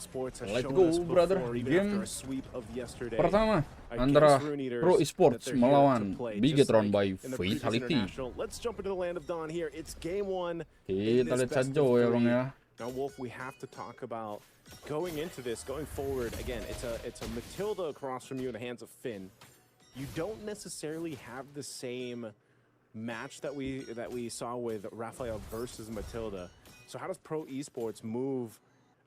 Esports has Let's shown go, us brother. before, even Game after a sweep of yesterday pertama against antara Rune Eaters, Pro that Esports they're here to melawan play, just Bigetron like by in the previous Fatality. international. Let's jump into the land of Dawn here. It's game one in Kita this lihat best saja of ya bang three. ya. Now, Wolf, we have to talk about going into this, going forward. Again, it's a Matilda across from you in the hands of Finn. You don't necessarily have the same match that we saw with Raphael versus Matilda. So how does Pro Esports move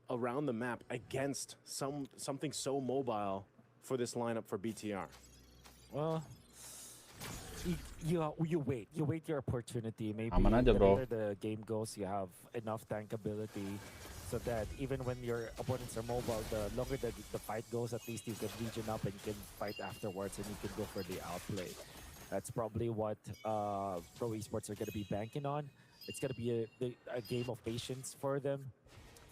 around the map against something so mobile for this lineup for BTR? Well, you wait your opportunity. Maybe Aman aja, the bro. later the game goes, you have enough tank ability, so that even when your opponents are mobile, the longer the fight goes, at least you can region up and you can fight afterwards, and you can go for the outplay. That's probably what Pro Esports are going to be banking on. It's going to be a game of patience for them.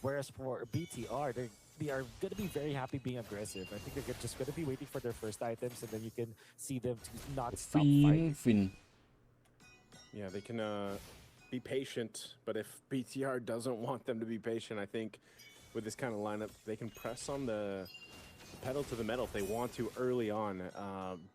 Whereas for BTR, they are going to be very happy being aggressive. I think they're just going to be waiting for their first items, and then you can see them to not stop fighting. Finn. Yeah, they can be patient, but if BTR doesn't want them to be patient, I think with this kind of lineup, they can press on the pedal to the metal if they want to early on,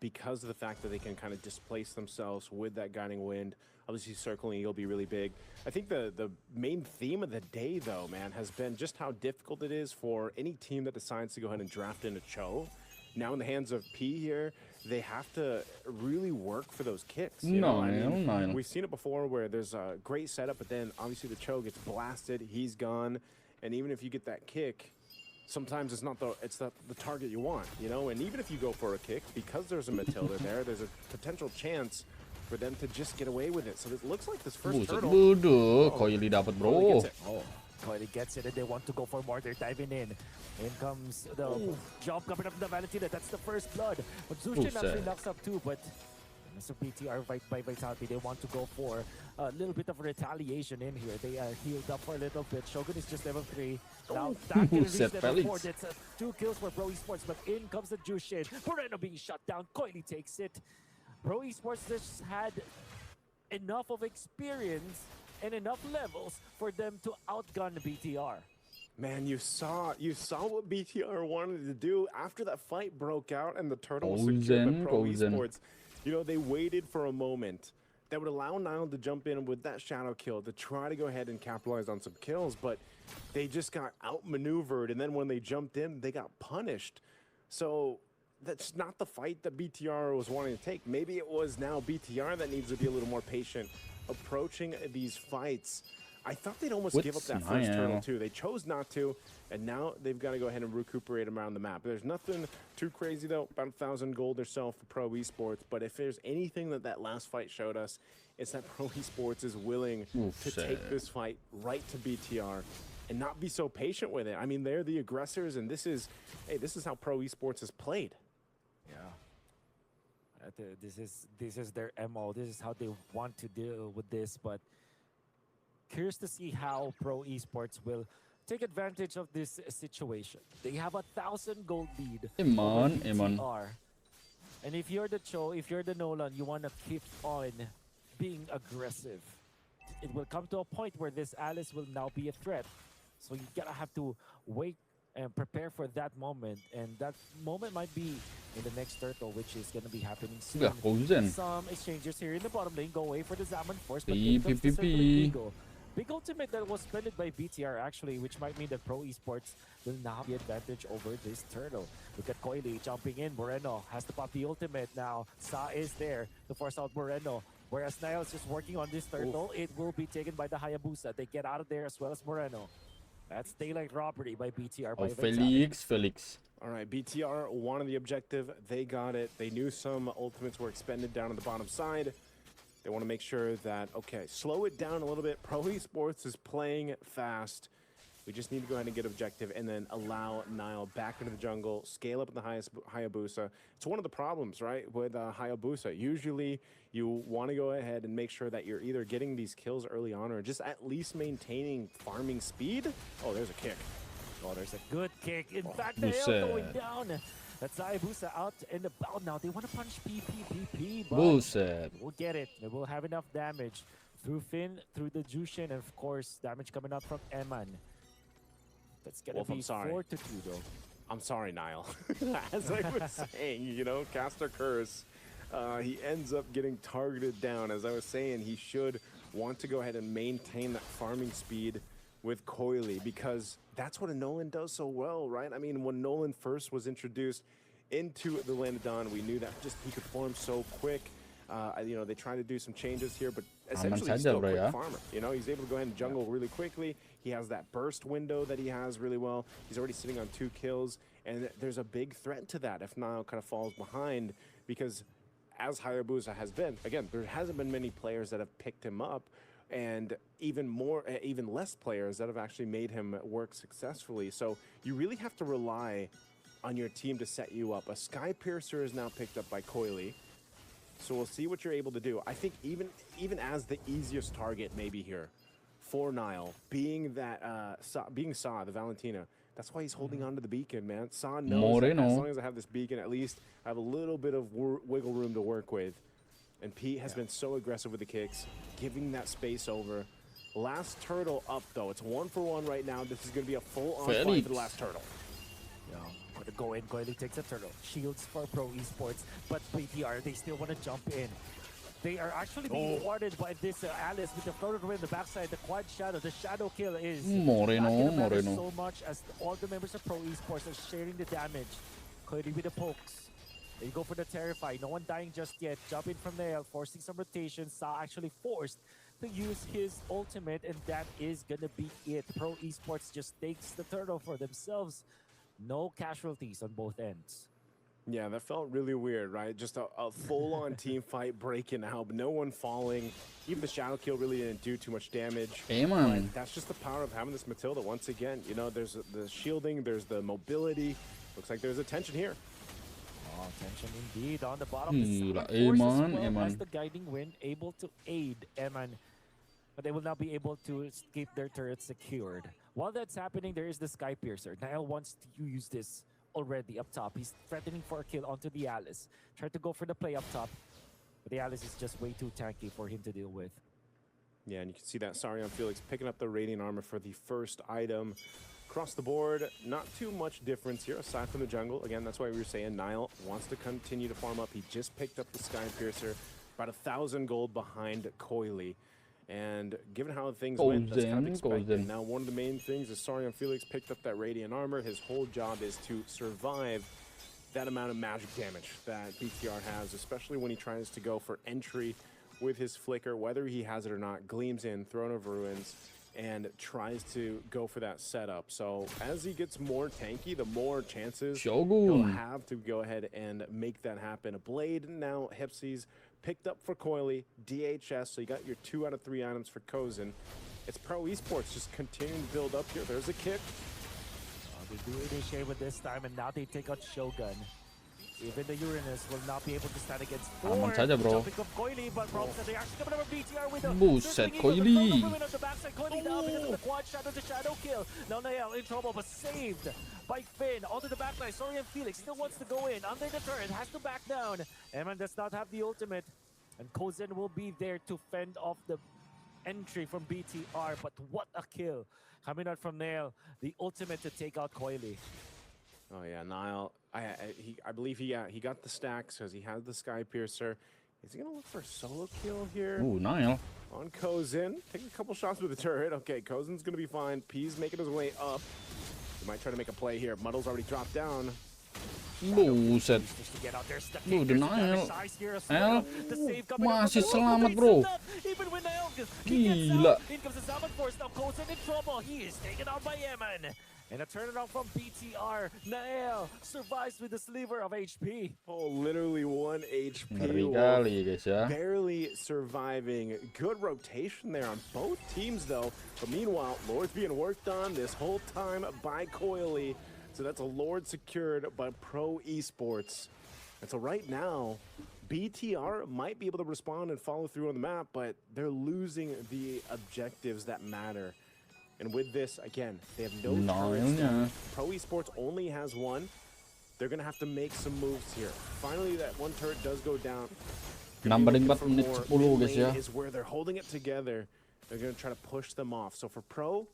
because of the fact that they can kind of displace themselves with that guiding wind. Obviously, circling you'll be really big. I think the main theme of the day, though, man, has been just how difficult it is for any team that decides to go ahead and draft in a Cho. Now in the hands of P here, they have to really work for those kicks. You know? I mean, we've seen it before where there's a great setup, but then obviously the Cho gets blasted, he's gone, and even if you get that kick, sometimes it's not the target you want, you know. And even if you go for a kick, because there's a Matilda there, there's a potential chance for them to just get away with it. So it looks like this first turtle. Koili dapat, bro. Koili gets it, and they want to go for more. They're diving in. In comes the jump coming up from the Valentina. That's the first blood. But Zushin actually knocks up too, but Mr. BTR by Vitality, they want to go for a little bit of retaliation in here. They are healed up for a little bit. Shogun is just level 3. Now that can reach level 4. That's 2 kills for Pro Esports, but in comes the Jushin. Moreno being shut down. Koili takes it. Pro Esports just had enough of experience and enough levels for them to outgun BTR. Man, you saw what BTR wanted to do after that fight broke out and the turtle was secured by Pro Esports. You know, they waited for a moment that would allow Nile to jump in with that shadow kill to try to go ahead and capitalize on some kills, but they just got outmaneuvered, and then when they jumped in, they got punished. So that's not the fight that BTR was wanting to take. Maybe it was now BTR that needs to be a little more patient approaching these fights. I thought they'd almost give up that first turtle too. They chose not to, and now they've got to go ahead and recuperate around the map. There's nothing too crazy though, about 1,000 gold or so for Pro Esports, but if there's anything that last fight showed us, it's that Pro Esports is willing to take this fight right to BTR and not be so patient with it. I mean, they're the aggressors, and this is how Pro Esports is played. Yeah. This is their MO. This is how they want to deal with this, but curious to see how Pro Esports will take advantage of this situation. They have 1,000 gold lead over BTR. And if you're the Cho, if you're the Nolan, you want to keep on being aggressive. It will come to a point where this Alice will now be a threat. So you gotta have to wait and prepare for that moment. And that moment might be in the next turtle, which is gonna be happening soon. Some exchanges here in the bottom lane go away for the Zaman Force, but here comes the Circling Eagle. Big ultimate that was spent by BTR actually, which might mean that Pro Esports will now have the advantage over this turtle. Look at Koili jumping in. Moreno has to pop the ultimate now. Sa is there to force out Moreno. Whereas Niall is just working on this turtle, it will be taken by the Hayabusa. They get out of there as well as Moreno. That's daylight robbery by BTR. Felix. All right, BTR wanted the objective. They got it. They knew some ultimates were expended down on the bottom side. They want to make sure that, okay, slow it down a little bit. Pro Esports is playing fast. We just need to go ahead and get objective and then allow Nile back into the jungle, scale up in the Hayabusa. It's one of the problems, right, with Hayabusa. Usually you want to go ahead and make sure that you're either getting these kills early on or just at least maintaining farming speed. Oh, there's a kick. Oh, there's a good kick. In fact, the hail going down. That's Hayabusa out and about now. They want to punch PP, but we'll get it. They will have enough damage through Finn, through the Jushin, and of course, damage coming out from Eman. That's gonna Wolf, be I'm sorry. 4-2 though. I'm sorry, Niall. As I was saying, you know, caster curse. He ends up getting targeted down. As I was saying, he should want to go ahead and maintain that farming speed with Coily, because that's what a Nolan does so well, right? I mean, when Nolan first was introduced into the Land of Dawn, we knew that just he could farm so quick. You know, they tried to do some changes here, but essentially he's still a quick farmer. You know, he's able to go ahead and jungle really quickly. He has that burst window that he has really well. He's already sitting on 2 kills, and there's a big threat to that if Niall kind of falls behind, because as Hayabusa has been, again, there hasn't been many players that have picked him up, and even less players that have actually made him work successfully. So you really have to rely on your team to set you up. A Sky Piercer is now picked up by Coily, so we'll see what you're able to do. I think even as the easiest target maybe here for Niall, being that being Sa, the Valentina, that's why he's holding on to the beacon, man. Sa knows that as long as I have this beacon, at least I have a little bit of wiggle room to work with. And Pete has been so aggressive with the kicks, giving that space over. Last turtle up, though. It's 1-for-1 right now. This is going to be a full-on fight for the last turtle. Yeah, gonna go in. Coily takes a turtle. Shields for Pro Esports, but BTR, they still want to jump in. They are actually being warded by this Alice with the floater in the backside. The quad shadow, the shadow kill is Moreno. so much as all the members of Pro Esports are sharing the damage. Coily with the pokes. They go for the Terrify. No one dying just yet. Jumping from there, forcing some rotation. Sa actually forced to use his ultimate, and that is gonna be it. Pro Esports just takes the turtle for themselves. No casualties on both ends. Yeah, that felt really weird, right? Just a full-on team fight breaking out, but no one falling. Even the shadow kill really didn't do too much damage. Hey, man. But that's just the power of having this Matilda. Once again, you know, there's the shielding, there's the mobility. Looks like there's a tension here. Oh, tension indeed on the bottom. As the guiding wind able to aid Eman, but they will not be able to keep their turrets secured. While that's happening, there is the Sky Piercer. Niall wants to use this already up top. He's threatening for a kill onto the Alice. Try to go for the play up top, but the Alice is just way too tanky for him to deal with. Yeah, and you can see that Sarion Felix picking up the Radiant Armor for the first item. Across the board, not too much difference here, aside from the jungle. Again, that's why we were saying Niall wants to continue to farm up. He just picked up the Sky Piercer, about 1,000 gold behind Coily. And given how things went, that's kind of expected. Now, one of the main things is Sarion Felix picked up that Radiant Armor. His whole job is to survive that amount of magic damage that BTR has, especially when he tries to go for entry with his Flicker, whether he has it or not. Gleams in, Throne of Ruins, and tries to go for that setup. So as he gets more tanky, the more chances he'll have to go ahead and make that happen. A Blade now, Hipsies picked up for Coily, DHS, so you got your 2 out of 3 items for Kozen. It's Pro Esports just continuing to build up here. There's a kick. They do initiate with this time, and now they take out Shogun. Even the Uranus will not be able to stand against 4. Jumping of Coily, but Rob said they actually coming over BTR with a Buset, Coily. on the backside. Coily now because of the quad shadow, the shadow kill. Now Niall in trouble, but saved by Finn. Onto the backline. Sarion Felix still wants to go in. Under the turret, has to back down. Eman does not have the ultimate. And Kozen will be there to fend off the entry from BTR. But what a kill. Coming out from Niall. The ultimate to take out Coily. Oh yeah, Niall. I believe he got the stacks because he has the Sky Piercer. Is he gonna look for a solo kill here? Ooh, Niall. On Kozen. Taking a couple shots with the turret. Okay, Kozen's gonna be fine. P's making his way up. He might try to make a play here. Muddle's already dropped down. Buset. Dude, Niall. Masih selamat, bro. Gila. In comes the Salmon Force. Now Kozen in trouble. He is taken out by Eman. And a turnaround from BTR. Niall survives with a sliver of HP. Oh, literally 1 HP. Ngeri kali, guys, ya. Barely surviving. Good rotation there on both teams, though. But meanwhile, Lord's being worked on this whole time by Coily. So that's a Lord secured by Pro Esports. And so right now, BTR might be able to respond and follow through on the map, but they're losing the objectives that matter. And with this, again, they have no turrets down. Pro Esports only has 1. They're going to have to make some moves here. Finally, that 1 turret does go down. Numbering 4 menit 10, guys, ya. Is where they're holding it together. They're going to try to push them off. So for Pro,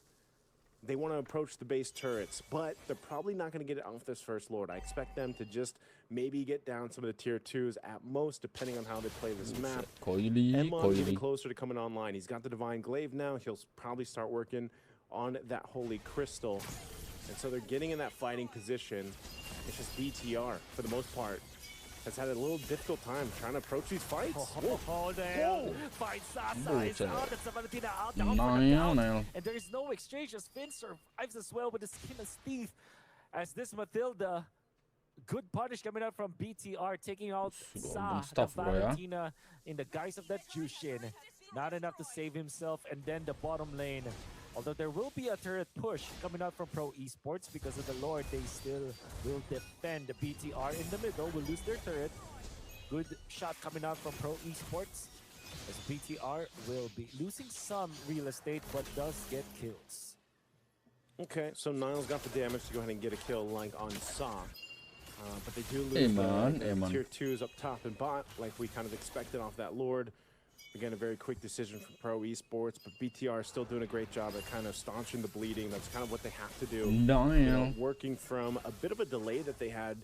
they want to approach the base turrets, but they're probably not going to get it off this first Lord. I expect them to just maybe get down some of the tier 2s at most, depending on how they play this map. Emon getting closer to coming online. He's got the Divine Glaive now. He'll probably start working on that Holy Crystal. And so they're getting in that fighting position. It's just BTR, for the most part, has had a little difficult time trying to approach these fights. Finds Sasa is out, and Savantina out, down for the count. And there is no exchange as Finn survives as well with the skin as teeth. As this Matilda, good punish coming out from BTR, taking out Sa and Valentina in the guise of that Jushin. Not enough to save himself, and then the bottom lane. Although there will be a turret push coming out from Pro Esports because of the Lord, they still will defend. The BTR in the middle will lose their turret. Good shot coming out from Pro Esports as BTR will be losing some real estate but does get kills. Okay, so Niall's got the damage to go ahead and get a kill like on Sa. But they do lose the tier 2s up top and bot like we kind of expected off that Lord. Again, a very quick decision from Pro Esports, but BTR is still doing a great job at kind of staunching the bleeding. That's kind of what they have to do. You know, working from a bit of a delay that they had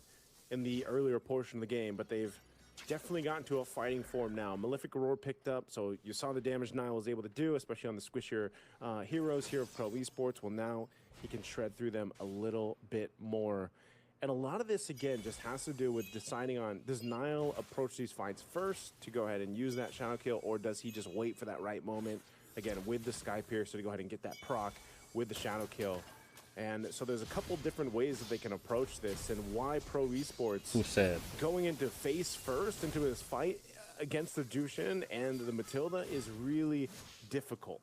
in the earlier portion of the game, but they've definitely gotten to a fighting form now. Malefic Aurora picked up, so you saw the damage Niall was able to do, especially on the squishier heroes here of Pro Esports. Well, now he can shred through them a little bit more. And a lot of this, again, just has to do with deciding on, does Niall approach these fights first to go ahead and use that shadow kill, or does he just wait for that right moment, again, with the Sky Piercer to go ahead and get that proc with the shadow kill? And so there's a couple different ways that they can approach this, and why Pro Esports going into face first into this fight against the Jushin and the Matilda is really difficult.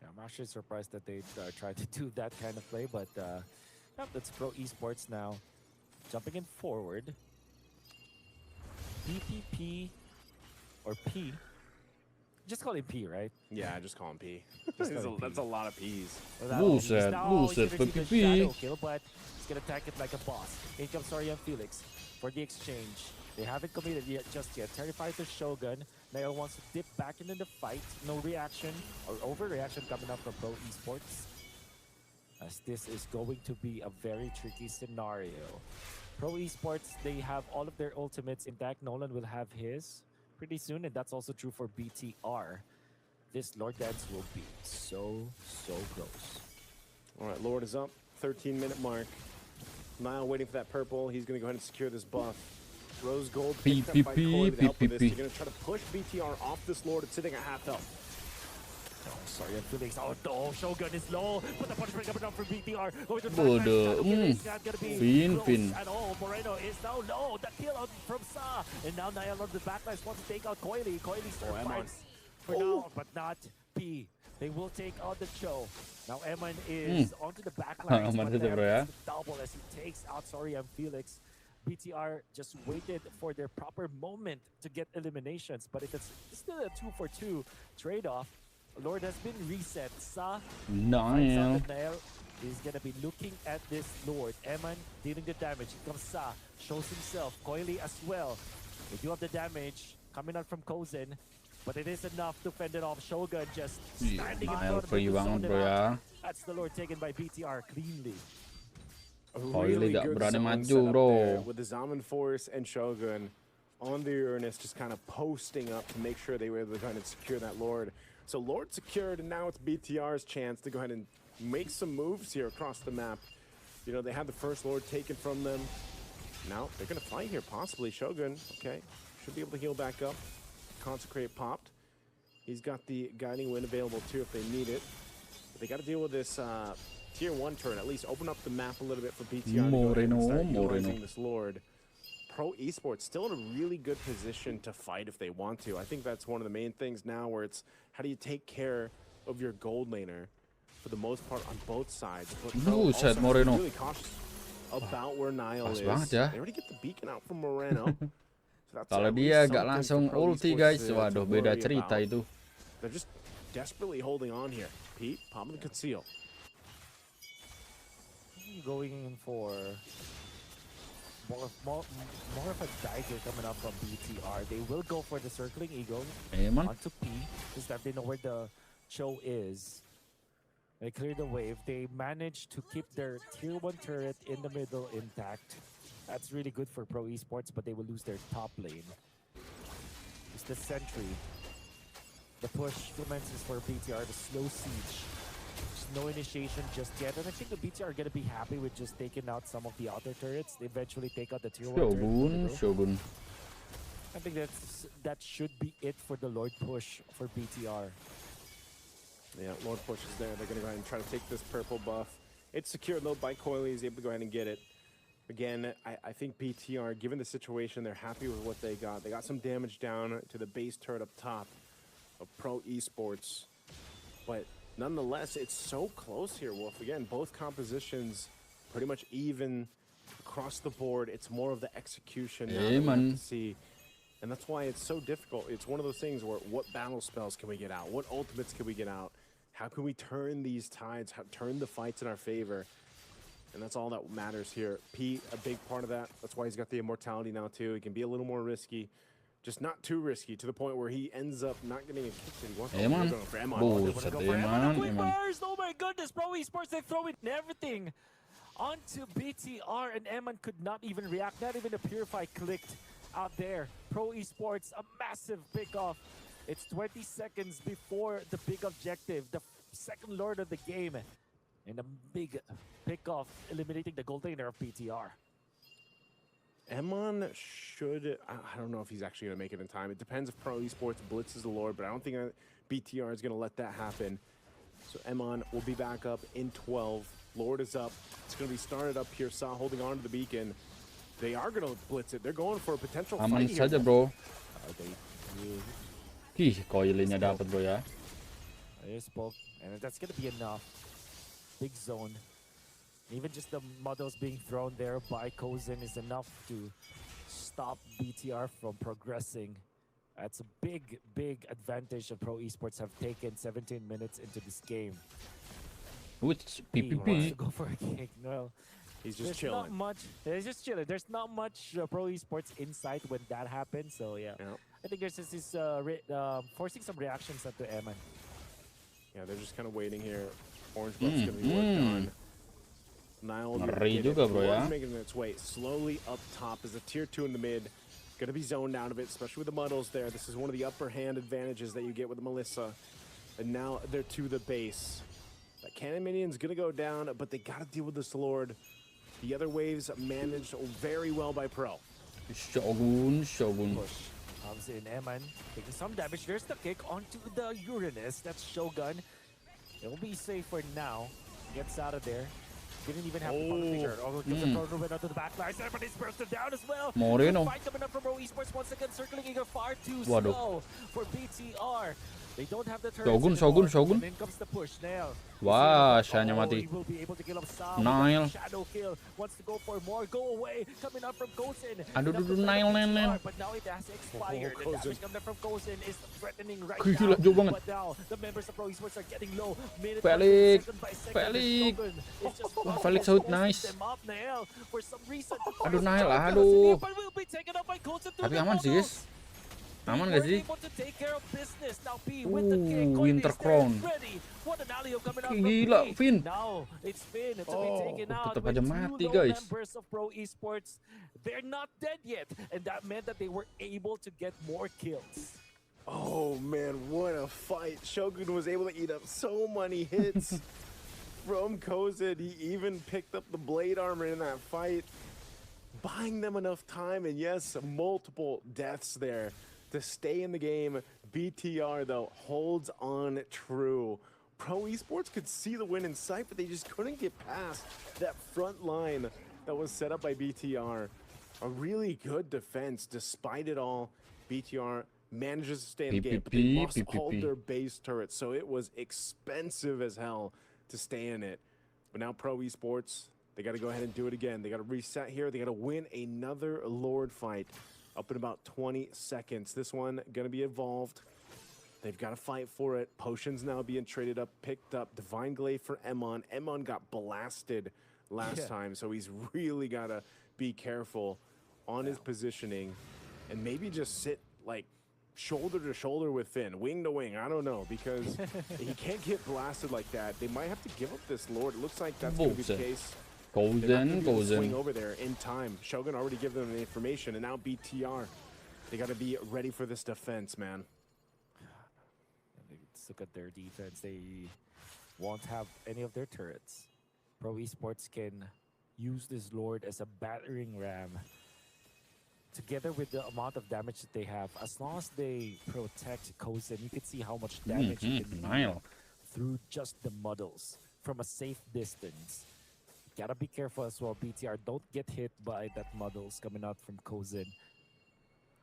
Yeah, I'm actually surprised that they tried to do that kind of play, but that's Pro Esports now. Jumping in forward. PPP or P. Just call him P, right? Yeah, just call him P. That's a lot of P's. Lose it, PPP. Kill, but he's gonna attack it like a boss. In comes Sorian Felix for the exchange. They haven't committed yet, just yet. Terrified to Shogun. Nail wants to dip back into the fight. No reaction or overreaction coming up from Pro Esports, as this is going to be a very tricky scenario. Pro Esports, they have all of their ultimates intact. Nolan will have his pretty soon, and that's also true for BTR. This Lord Dance will be so close. All right, Lord is up, 13-minute mark. Niall waiting for that purple. He's going to go ahead and secure this buff. Rose Gold picked up by Corey with the help of this. You're going to try to push BTR off this Lord. It's sitting at half health. Oh, sorry, I'm Felix. Oh, no, Shogun is low. But the punishment coming down from BTR. Going to Fin. At all. Moreno is now low. The kill out from Sa. And now Niall on the backlines wants to take out Coily. Coily survives for now, but not P. They will take out the Cho. Now Eman is onto the backlines. Double as he takes out I'm Felix. BTR just waited for their proper moment to get eliminations. But if it's still a 2-for-2 trade-off, Lord has been reset. Sa Niall is gonna be looking at this Lord. Eman dealing the damage. Here comes Sa. Shows himself. Coily as well. They do have the damage coming out from Kozen, but it is enough to fend it off. Shogun just standing in front of the That's the Lord taken by BTR cleanly. Really good setup there with the Zaman Force and Shogun on the Uranus, just kind of posting up to make sure they were able to kind of secure that Lord. So Lord secured, and now it's BTR's chance to go ahead and make some moves here across the map. You know, they had the first Lord taken from them. Now they're going to fight here, possibly. Shogun, okay, should be able to heal back up. Consecrate popped. He's got the Guiding Wind available too if they need it. But they got to deal with this tier 1 turn, at least open up the map a little bit for BTR to go ahead and start utilizing this Lord. Pro Esports still in a really good position to fight if they want to. I think that's one of the main things now, where it's how do you take care of your gold laner for the most part on both sides. But also really cautious about where Niall is. They already get the beacon out from Moreno. So kalau dia gak langsung ulti guys, waduh beda cerita itu. They're just desperately holding on here. Pete, pop and conceal. Going in for more of a dagger coming up from BTR. They will go for the circling eagle onto P, because that they know where the Cho is. They clear the wave. They managed to keep their tier 1 turret in the middle intact. That's really good for Pro Esports, but they will lose their top lane. It's the sentry. The push commences for BTR, the slow siege. There's no initiation just yet, and I think the BTR are going to be happy with just taking out some of the outer turrets. They eventually take out the tier 1 turret. Shogun. I think that should be it for the Lord push for BTR. Yeah, Lord push is there. They're going to go ahead and try to take this purple buff. It's secured though by Coily. He's able to go ahead and get it. Again, I think BTR, given the situation, they're happy with what they got. They got some damage down to the base turret up top of Pro Esports. But nonetheless, it's so close here, Wolf. Again, both compositions pretty much even across the board. It's more of the execution now that we have to see. And that's why it's so difficult. It's one of those things where what battle spells can we get out? What ultimates can we get out? How can we turn these tides, turn the fights in our favor? And that's all that matters here. P, a big part of that. That's why he's got the immortality now too. He can be a little more risky. Just not too risky to the point where he ends up not getting a kick that he wants. Go for Oh my goodness, Pro Esports, they throw in everything onto BTR, and Eman could not even react. Not even a Purify clicked out there. Pro Esports, a massive pickoff. It's 20 seconds before the big objective, the second lord of the game, and a big pickoff, eliminating the gold laner of BTR. Emon should, I don't know if he's actually going to make it in time. It depends if Pro Esports blitzes the Lord, but I don't think BTR is going to let that happen. So Emon will be back up in 12. Lord is up. It's going to be started up here. Sa holding on to the beacon. They are going to blitz it. They're going for a potential Aman fight saja, here. bro. Coily-nya dapat, bro ya. I spoke, and that's going to be enough. Big zone. Even just the models being thrown there by Kozin is enough to stop BTR from progressing. That's a big, big advantage that Pro Esports have taken 17 minutes into this game. Which He wants to go for a kick. No, he's just chilling. Not much. He's just chilling. There's not much Pro Esports insight when that happens. So yeah, I think there's just this forcing some reactions onto Eman. Yeah, they're just kind of waiting here. Orange buff's gonna be worked on. Nile making its way slowly up top as a tier 2 in the mid. Gonna be zoned out of it, especially with the muddles there. This is one of the upper hand advantages that you get with the Melissa. And now they're to the base. That cannon minion's gonna go down, but they gotta deal with this Lord. The other waves managed very well by Pro. Shogun. Push comes in, Eman taking some damage. There's the kick onto the Uranus. That's Shogun. It'll be safe for now. Gets out of there. Didn't even have to picture. Gives the Rune onto the backline. Everybody's bursted down as well. Moreno. Fight coming up from Pro Esports once again, circling Eager far too slow for BTR. They don't have the turrets Shogun. And then comes the push. Nail. Wah, Shanya mati. He will be able to kill him. Sam. Nile. Shadow kill. Wants to go for more. Go away. Coming up from Kozin. Aduh, Nile. But now it has expired. The damage coming from Kozin is threatening right Gila, now. jauh banget. But now the members of Pro Esports are getting low. Minute Felix. second by second. Felix. Shogun is just Felix out nice. them up, Nail. For some reason. Aduh, Nile, aduh. But will be taken up by Kozin through Tapi the aman sih, guys. bubbles. Aman We're gak sih? able to take care of business. Now P with the kick. Winter Crown. Ready. What an alley coming out Gila, from P. Finn. Now it's Finn to be taken out tetap with aja two mati, low guys. members of Pro Esports. They're not dead yet, and that meant that they were able to get more kills. Oh man, what a fight. Shogun was able to eat up so many hits from Kozin. He even picked up the blade armor in that fight, buying them enough time, and yes, multiple deaths there to stay in the game. BTR, though, holds on true. Pro Esports could see the win in sight, but they just couldn't get past that front line that was set up by BTR. A really good defense, despite it all. BTR manages to stay in the game, but they lost all their base turrets, so it was expensive as hell to stay in it. But now Pro Esports, they got to go ahead and do it again. They got to reset here. They got to win another Lord fight. Up in about 20 seconds. This one gonna be evolved. They've got to fight for it. Potions now being traded up, picked up. Divine Glaive for Emon. Emon got blasted last time, so he's really got to be careful on his positioning and maybe just sit like shoulder to shoulder with Finn, wing to wing. I don't know, because he can't get blasted like that. They might have to give up this Lord. It looks like that's going to be the case. GolZen. Swing over there in time. Shogun already gave them the information, and now BTR. They got to be ready for this defense, man. Let's look at their defense. They won't have any of their turrets. Pro Esports can use this Lord as a battering ram. Together with the amount of damage that they have, as long as they protect GolZen, you can see how much damage you can deal through just the muddles from a safe distance. Gotta be careful as well, BTR. Don't get hit by that muddles coming out from GolZen.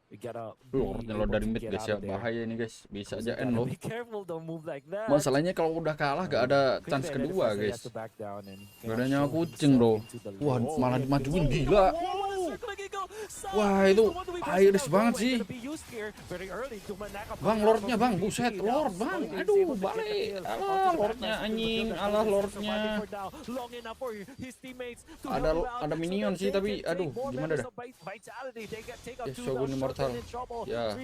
We gotta Lord dari mid guys ya, bahaya ini guys, bisa aja end loh. Be careful, don't move like that. Masalahnya kalau udah kalah gak ada chance kedua guys. Gak ada nyawa kucing loh. Wah, malah dimajuin, gila. Wah, itu iris banget sih. Bang, Lordnya bang, buset, Lord bang. Aduh, balik. Alah, Lordnya anjing, alah Lordnya. Ada minion sih, tapi aduh, gimana dah. Ya, Shogun Immortal. Ya.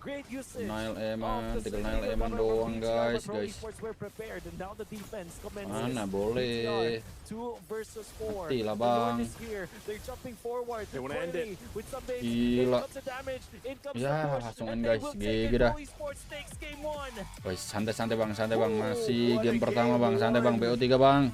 Nile Eman, tinggal Nile Eman doang guys. Mana boleh. Mati lah bang. Gila. Ya langsung end guys. GG dah. Guys, santai-santai bang, santai bang. Masih game pertama bang, santai bang. BO3 bang.